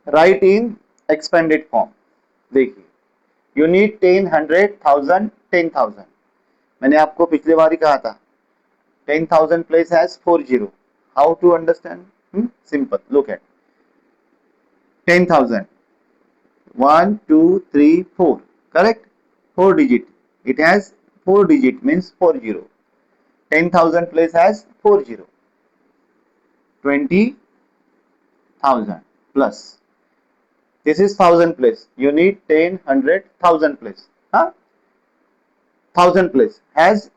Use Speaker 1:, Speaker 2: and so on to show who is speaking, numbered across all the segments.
Speaker 1: Right इन expanded form. देखिए, unit 10, 100, 1000, 10,000. मैंने आपको पिछले बार ही कहा था 10,000 place has 40. How to understand? Simple. Look at 10,000. 1, 2, 3, 4. Correct? 4 digit. It has 4 digit means 40. 10,000 place has 40. 20,000 plus. This is 1000 place. You need 10, 100, 1000 place. Huh? 1000 place has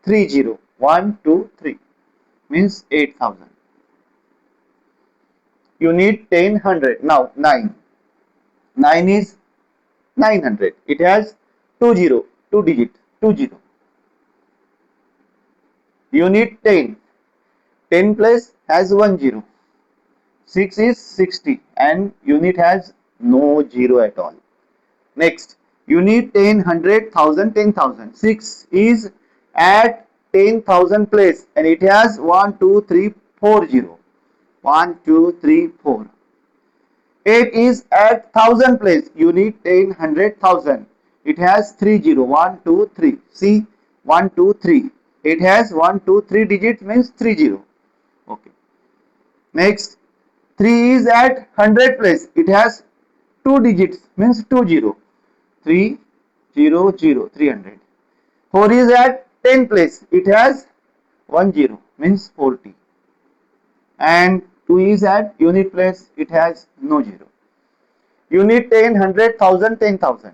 Speaker 1: 30. 1, 2, 3 means 8,000. You need 10, 100. Now 9. 9 is 900. It has 20, 2 digit, 20. You need 10. 10 plus has 1 0. 6 is 60 and unit has no zero at all. Next, you need 10, 100, 1000, 10,000. 6 is at 10,000 place and it has 1, 2, 3, 4 0. 1, 2, 3, 4. 8 is at 1000 place. You need 10, 100, 1000. It has 3 0. 1, 2, 3. See 1, 2, 3. It has 1, 2, 3 digits means 3 0. Okay. Next, 3 is at 100 place. It has 2 digits means 2 0. 3 0 0 300. 4 is at 10 place. It has 1 0 means 40. And 2 is at unit place. It has no 0. Unit 10, 100, 1000, 10,000.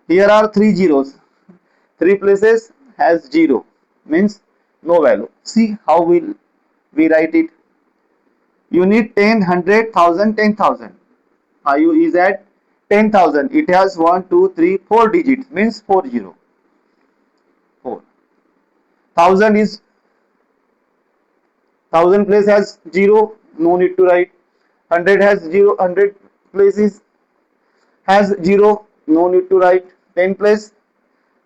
Speaker 1: Here are 3 zeros. 3 places has 0 means no value. See how will we write it? Unit 10, 100, 1000, 10,000. IU is at 10,000. It has 1, 2, 3, 4 digits means 40. 4. 1000 is 1000 place has 0. No need to write. 100 has 0. 100 places has 0. No need to write. 10 place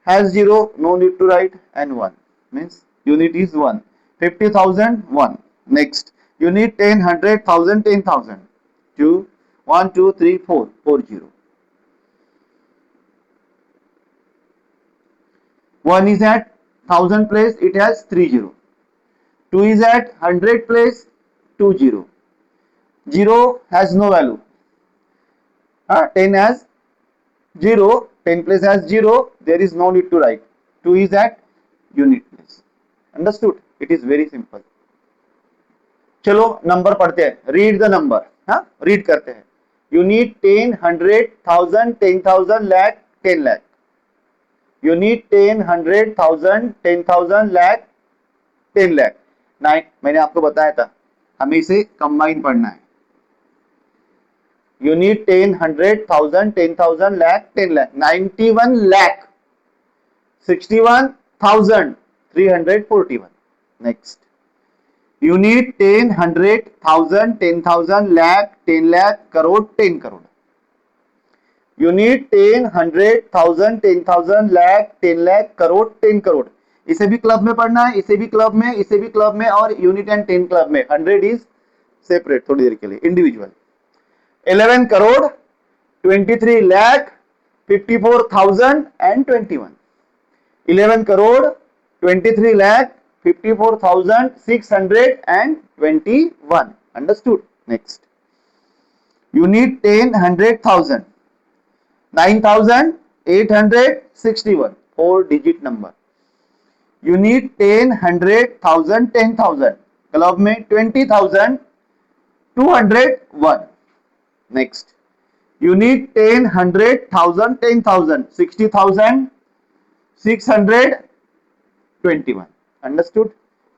Speaker 1: has 0. No need to write. And 1 means unit is 1. 50,000 1. Next, unit 10, 100, 1000, 10,000. 2, 1, 2, 3, 4. 4 0. 1 is at 1000 place. It has 3 0. 2 is at 100 place. 2 0. 0 has no value. 10 has 0. 10 place has 0. There is no need to write. 2 is at unit place. Understood? It is very simple. चलो number पढ़ते हैं. Read the number. हाँ, read करते हैं. You need 10, 100, 1000, 10,000, lakh, 10 lakh. You need 10, 100, 1000, 10,000, lakh, 10 lakh. 9. मैंने आपको बताया था हमें इसे कंबाइन पढ़ना है. You need 10, 100, 1000, 10,000, lakh, 10 lakh. 91 lakh. 61,341. Next. You need 10, 100, 1000, 10,000, lakh, 10 lakh, crore, 10 crore. You need 10, 100, 1000, 10,000, lakh, 10 lakh, crore, 10 crore. इसे भी क्लब में पढ़ना है, इसे भी क्लब में, इसे भी क्लब में और यूनिट एंड 10 क्लब में. 100 इज सेपरेट थोड़ी देर के लिए individual. 11 crore, 23 lakh, 54,000 and 21. 11 crore, 23 lakh, 54,621. Understood? Next. You need 10, 100, 1000. 9,861. 4 digit number. You need 10, 100, 1000, 10,000. Club में 20,201. Next. You need 10, 100, 1000, 10,000. 60,621. Understood?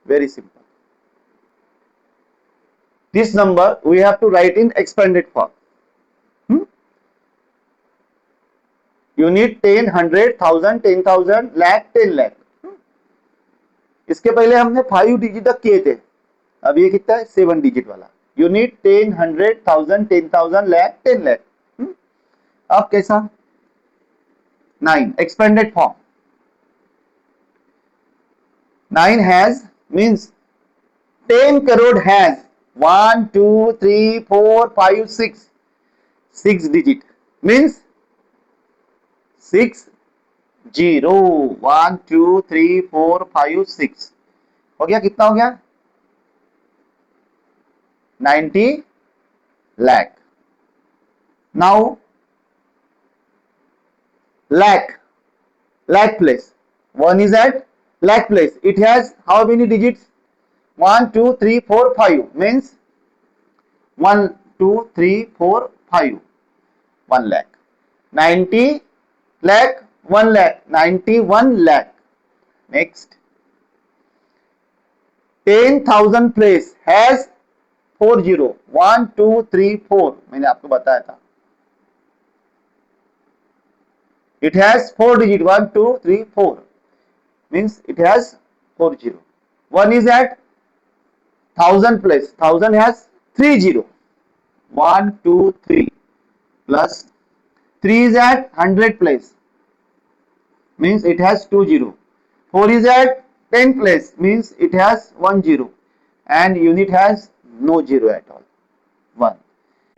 Speaker 1: Very simple. This number we have to write in expanded form. You need 10, 100, 1000, 10,000, lakh, 10 lakh. इसके पहले हमने 5 digit तक किए थे. अब ये कितना है? 7 डिजिट वाला. You need 10, 100, 1000, 10,000, lakh, 10 lakh. अब कैसा? 9 expanded form. 9 has means 10 crore has 1 2 3 4 5 6, 6 digit means 6 0, 1 2 3 4 5 6 हो गया। कितना हो गया? 90 lakh. Now lakh place, one is at lakh place. It has how many digits? 1 2 3 4 5 means 1 2 3 4 5, 1 lakh. 90 lakh, 1 lakh, 91 lakh. Next, 10,000 place has 4 0, 1 2 3 4, मैंने आपको बताया था। It has 4 digit, 1 2 3 4 means it has 4 0. One is at 1000 place, 1000 has 3 0, 1 2 3 plus 3 is at 100 place means it has 2 0. 4 is at 10 place means it has 1 0, and unit has no 0 at all, 1.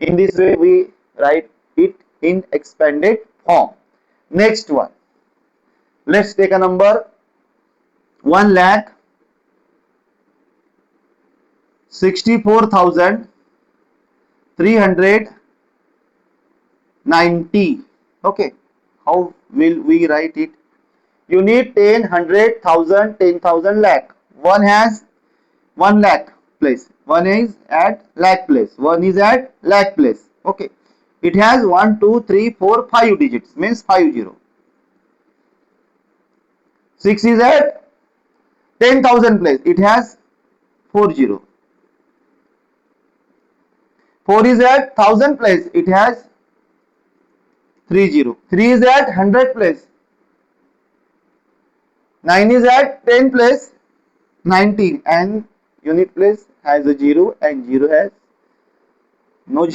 Speaker 1: In this way we write it in expanded form. Next one, let's take a number 1,64,390. Okay, how will we write it? You need 10, 100, 1000, 10,000, lakh. One has 1 lakh place, one is at lakh place, one is at lakh place. Okay, it has 1 2 3 4 5 digits means 5 0. 6 is at 10,000 place, it has 4 0. 4 is at 1000 place, it has 3 0. 3 is at 100 place, 9 is at 10 place, 19, and unit place has a 0 and 0 has no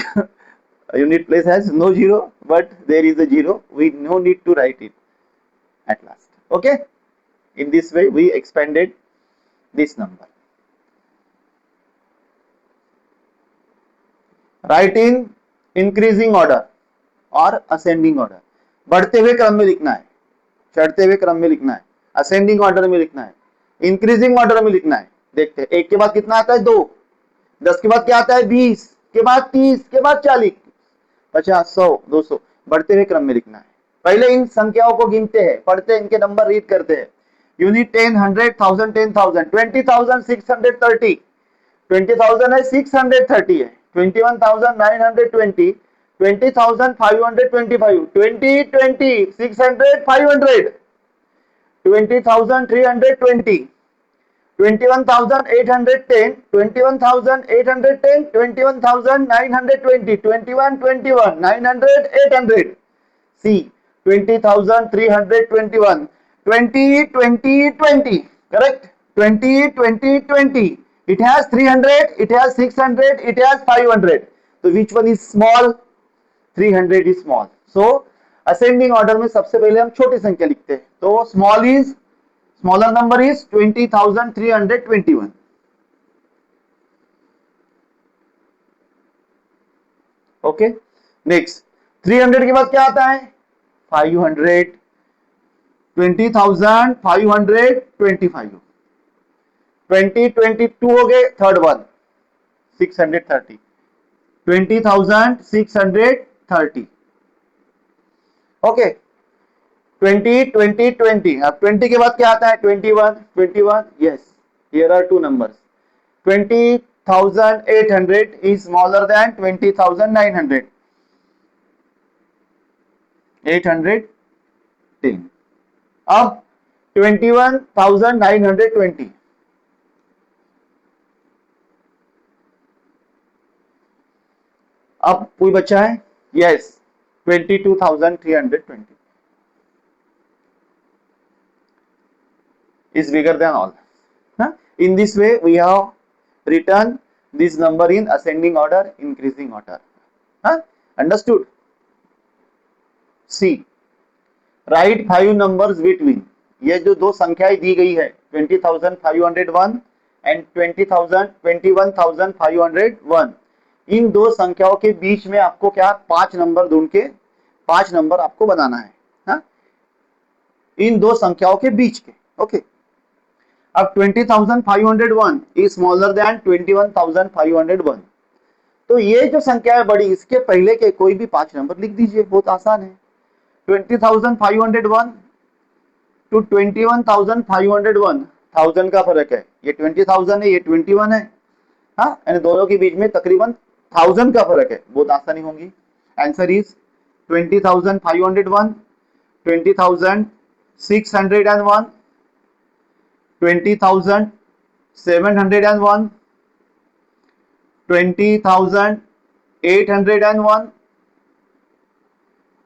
Speaker 1: unit place has no 0, but there is a 0. We no need to write it at last. Okay, in this way we expanded this number. Write in increasing order और ascending order. बढ़ते हुए क्रम में लिखना है, चढ़ते हुए क्रम में लिखना है, असेंडिंग ऑर्डर में लिखना है, इंक्रीजिंग ऑर्डर में लिखना है. देखते हैं, एक के बाद कितना आता है? 2. 10 के बाद क्या आता है? 20 के बाद 30 के बाद 40 50 100 200. बढ़ते हुए क्रम में लिखना है. पहले इन संख्याओं को गिनते हैं, पढ़ते हैं, इनके नंबर रीड करते हैं. यूनिट 10 100 1000 10,000 20,630. 20,000 है, 630 है, 21,920, 20,525, 20 20 600 500, 20,320, 21,810, 21,810, 21,920, 21 21 900 800. C 20,321, 20 20 20. Correct? 20 20 20. It has 300, it has 600, it has 500. So which one is small? 300 is small. So ascending order में सबसे पहले हम छोटी संख्या लिखते हैं. तो smaller number is 20,321. Okay. Next 300 के बाद क्या आता है? 500. 20,525. 2022 हो गए, थर्ड वन 630. 20,630. ओके. 20 20 20. अब 20 के बाद क्या आता है? 21 21. Yes, here are two numbers. 20,800 is smaller than 20,900. 810. अब 21,920. अब कोई बच्चा है? Yes, 22,320 is bigger than all. In this way we have written this number in ascending order, increasing order. Understood? C. Write 5 numbers between. ये जो दो संख्याएं दी गई है 20,501 एंड 21,501। इन दो संख्याओं के बीच में आपको क्या 5 नंबर ढूंढ के 5 नंबर आपको बनाना है, हा? इन दो संख्याओं के बीच के। ओके, अब 20,501 इज स्मॉलर देन 21,501। तो ये जो संख्या है बड़ी, इसके पहले के कोई भी 5 नंबर लिख दीजिए, बहुत आसान है। 20,501 टू 21,501, 1000 का फर्क है, ये 20,000 है, ये 21 है, हाँ, यानी दोनों के बीच में तकरीबन 1000 का फर्क है, बहुत आसानी होगी। Answer is 20,501, 20,601, 20,701, 20,801,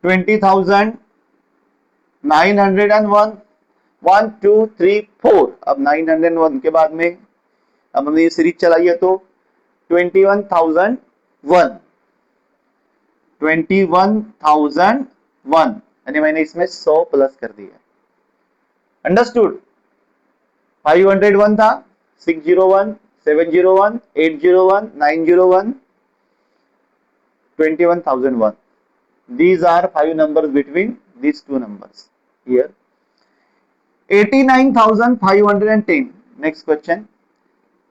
Speaker 1: 20,901, 1 2 3 4। अब 901 के बाद में अब हमने ये सीरीज चलाई है तो 21,001, 21,001, यानी मैंने इसमें 100 प्लस कर दिया। अंडरस्टूड? 501 था, 601, 701, 801, 901, 21,001. These are 5 numbers between these two numbers. Here 89,510. Next question.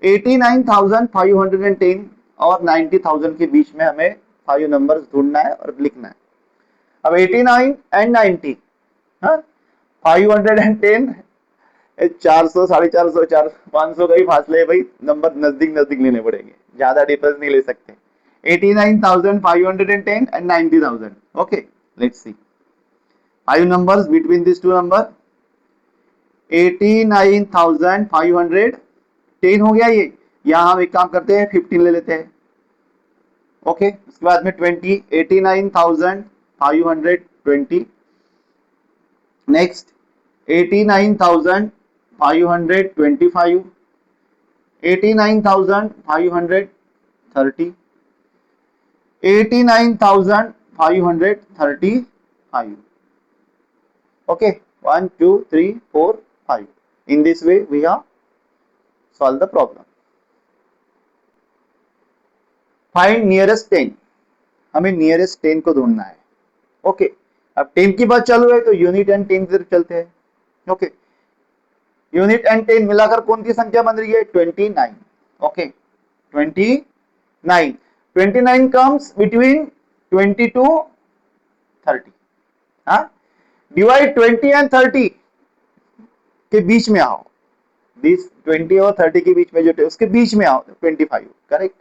Speaker 1: 89,510 और 90,000 के बीच में हमें 5 नंबर्स ढूंढना है और लिखना है। अब 89 एंड 90, हाँ, 510, 400, 450, 500 का ही फासले है भाई, नंबर नजदीक नजदीक लेने पड़ेंगे, ज्यादा डिफरेंस नहीं ले सकते। 89,510 and 90,000. Okay, let's see 5 numbers between these two number. 89,510 हो गया ये, यहां हम एक काम करते हैं 15 ले लेते हैं। ओके, उसके बाद में 20, 89,520, next 89,525, 89,530, 89,535. Okay, 1 2 3 4 5. In this way we have solved the problem. Find nearest 10. हमें नियरेस्ट 10 को ढूंढना है। ओके, अब 10 की बात चालू है तो यूनिट एंड 10 से चलते हैं। ओके, यूनिट एंड 10 मिलाकर कौन सी संख्या बन रही है? 29। ओके, 29, 29 comes between 20 to 30, हाँ, डिवाइड 20 एंड 30 के बीच में आओ, 20 और 30 के बीच में जो उसके बीच में आओ, 25, करेक्ट।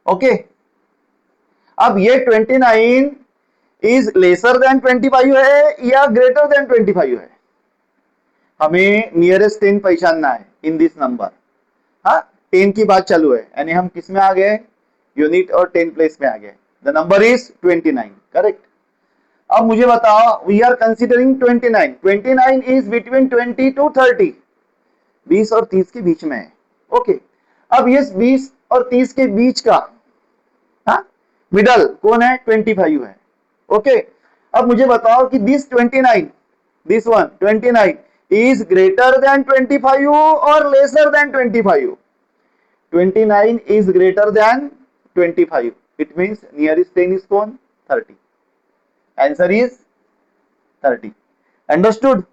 Speaker 1: ओके, अब ये 29 इज लेसर देन 25 है या ग्रेटर देन 25 है? हमें नियरेस्ट 10 पहचानना है इन दिस नंबर। हाँ, 10 की बात चालू है, यानी हम किस में आ गए? यूनिट और 10 प्लेस में आ गए। The number is 29, correct. अब मुझे बताओ, we are considering 29, 29 is between 20 to 30, 20 और 30 के बीच में है। ओके, अब ये 20 और 30 के बीच का, हाँ, मिडल कौन है? 25 है। ओके, अब मुझे बताओ कि this 29, this one 29 is greater than 25 or lesser than 25? 29 is greater than 25. It means nearest 10 is कौन? 30. Answer is 30. Understood?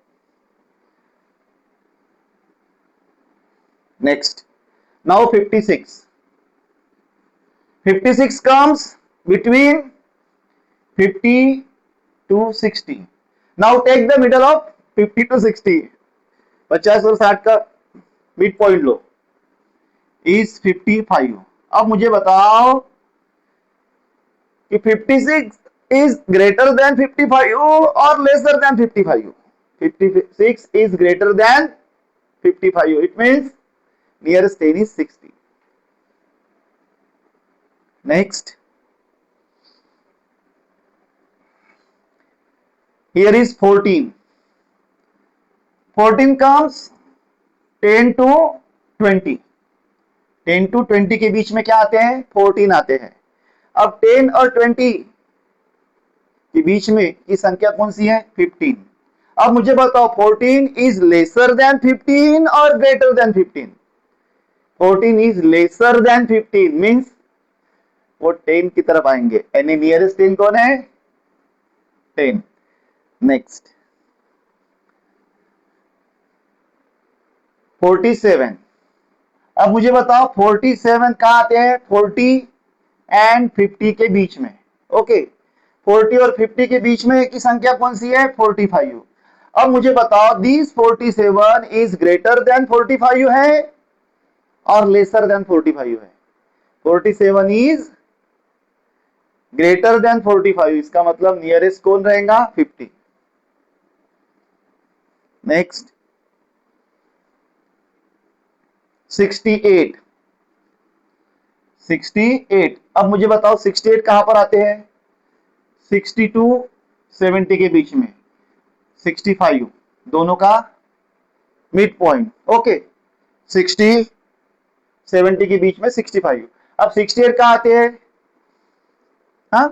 Speaker 1: Next. Now 56. 56 comes between 50 to 60. Now take the middle of 50 to 60. 50 और 60 का mid point low, is 55। अब मुझे बताओ कि 56 is greater than 55 और lesser than 55? 56 is greater than 55. It means nearest 10 is 60. Next, here is 14. 14 comes 10 to 20. 10 to 20 के बीच में क्या आते हैं? 14 आते हैं। अब 10 और 20 के बीच में की संख्या कौन सी है? 15. अब मुझे बताओ 14 इज लेसर देन 15 और greater than 15? 14 is lesser than 15 means वो 10 की तरफ आएंगे। एनी नियरेस्ट 10 कौन है? 10। नेक्स्ट 47। अब मुझे बताओ 47 कहां आते हैं? 40 एंड 50 के बीच में। ओके 40 और 50 के बीच में की संख्या कौन सी है? 45। अब मुझे बताओ दिस 47 इज ग्रेटर देन 45 है और लेसर देन 45 है? 47 इज ग्रेटर देन 45, इसका मतलब नियरेस्ट कौन रहेगा? 50। नेक्स्ट 68। 68। अब मुझे बताओ 68 कहां पर आते हैं? 62 70 के बीच में। 65 दोनों का मिड पॉइंट। ओके 60 70 के बीच में 65। अब 68 कहां आते हैं?